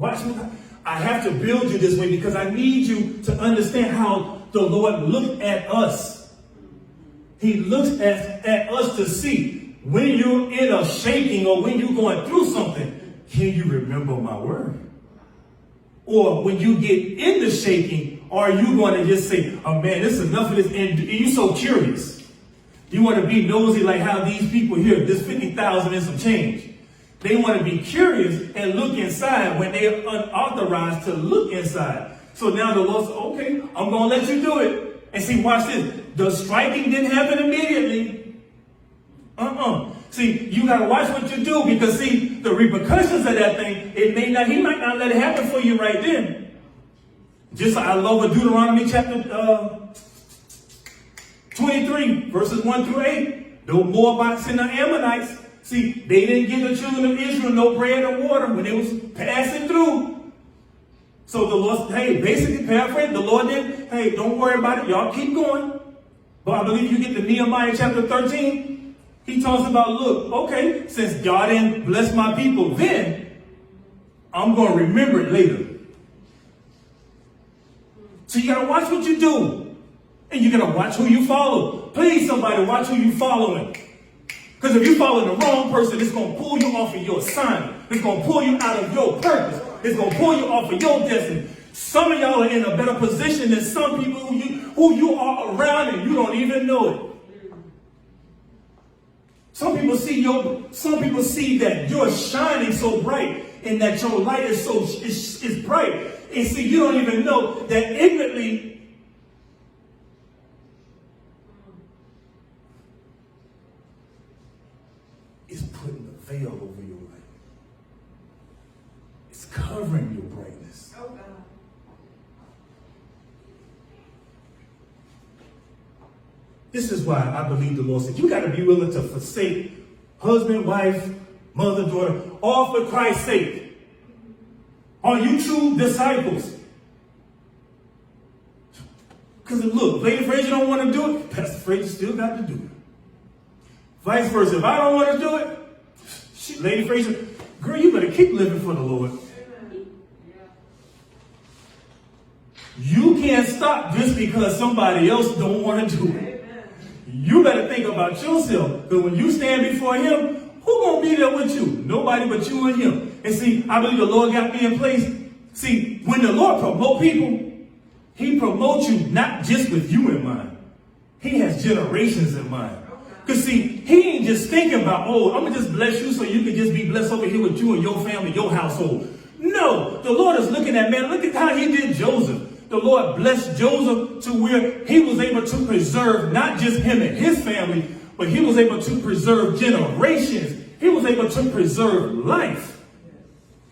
watch me. I have to build you this way because I need you to understand how the Lord looked at us. He looks at us to see when you're in a shaking or when you're going through something, can you remember my word? Or when you get in the shaking, are you going to just say, oh man, this is enough of this? And you're so curious. You want to be nosy like how these people here, this 50,000 and some change. They want to be curious and look inside when they're unauthorized to look inside. So now the Lord said, okay, I'm going to let you do it. And see, watch this. The striking didn't happen immediately. See, you got to watch what you do because, see, the repercussions of that thing, he might not let it happen for you right then. Just like I love what Deuteronomy chapter 23, verses 1 through 8. The Moabites and the Ammonites, see, they didn't give the children of Israel no bread or water when they was passing through. So the Lord, hey, basically paraphrase, the Lord did, hey, don't worry about it. Y'all keep going. But I believe you get to Nehemiah chapter 13. He talks about, look, okay, since God didn't bless my people then, I'm going to remember it later. So you got to watch what you do. And you got to watch who you follow. Please, somebody, watch who you following. Because if you follow the wrong person, it's going to pull you off of your assignment. It's going to pull you out of your purpose. It's going to pull you off of your destiny. Some of y'all are in a better position than some people who you are around and you don't even know it. Some people see that you're shining so bright and that your light is bright. And see, you don't even know that ignorantly is putting a veil over your light. It's covering your brightness. Oh, God. This is why I believe the Lord said, you got to be willing to forsake husband, wife, mother, daughter, all for Christ's sake. Are you true disciples? Because look, Lady Frazier don't want to do it, Pastor Frazier still got to do it. Vice versa, if I don't want to do it, Lady Frazier, girl, you better keep living for the Lord. You can't stop just because somebody else don't want to do it. You better think about yourself. Because when you stand before him, who's going to be there with you? Nobody but you and him. And see, I believe the Lord got me in place. See, when the Lord promotes people, he promotes you not just with you in mind. He has generations in mind. Because see, he ain't just thinking about, oh, I'm going to just bless you so you can just be blessed over here with you and your family, your household. No, the Lord is looking at, man, look at how he did Joseph. The Lord blessed Joseph to where he was able to preserve not just him and his family, but he was able to preserve generations. He was able to preserve life.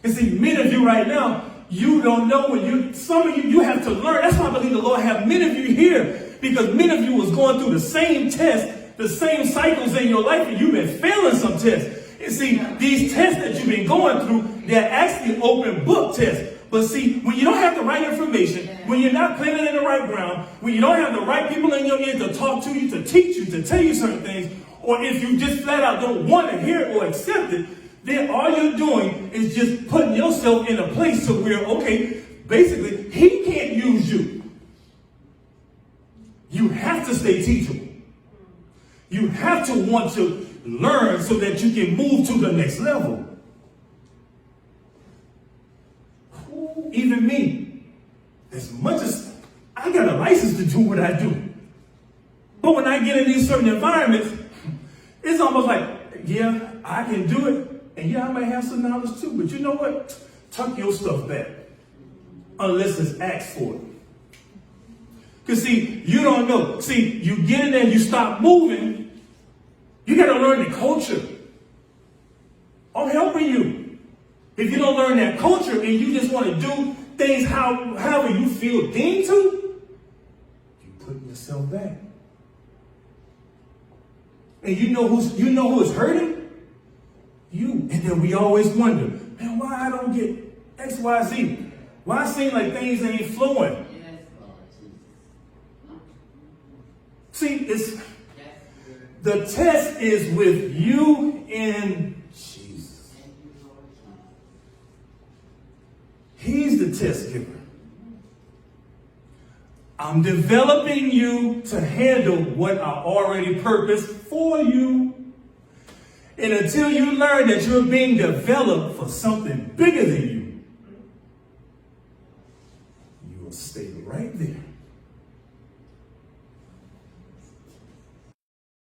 And see, many of you right now, you don't know some of you have to learn. That's why I believe the Lord have many of you here, because many of you was going through the same test, the same cycles in your life, and you've been failing some tests. And see, these tests that you've been going through, they're actually open book tests. But see, when you don't have the right information, when you're not planted in the right ground, when you don't have the right people in your ear to talk to you, to teach you, to tell you certain things, or if you just flat out don't want to hear it or accept it, then all you're doing is just putting yourself in a place to where, okay, basically, he can't use you. You have to stay teachable. You have to want to learn so that you can move to the next level. Even me, as much as I got a license to do what I do, but when I get in these certain environments, it's almost like, yeah, I can do it, and yeah, I might have some knowledge too, but you know what? Tuck your stuff back, unless it's asked for it. Because see, you don't know. See, you get in there and you stop moving, you got to learn the culture. I'm helping you. If you don't learn that culture and you just want to do things however you feel deemed to, you're putting yourself back. And you know who is hurting? You. And then we always wonder, man, why I don't get X, Y, Z? Why it seem like things ain't flowing? See, the test is with you and Jesus. He's the test giver. I'm developing you to handle what I already purposed for you. And until you learn that you're being developed for something bigger than you, you will stay right there.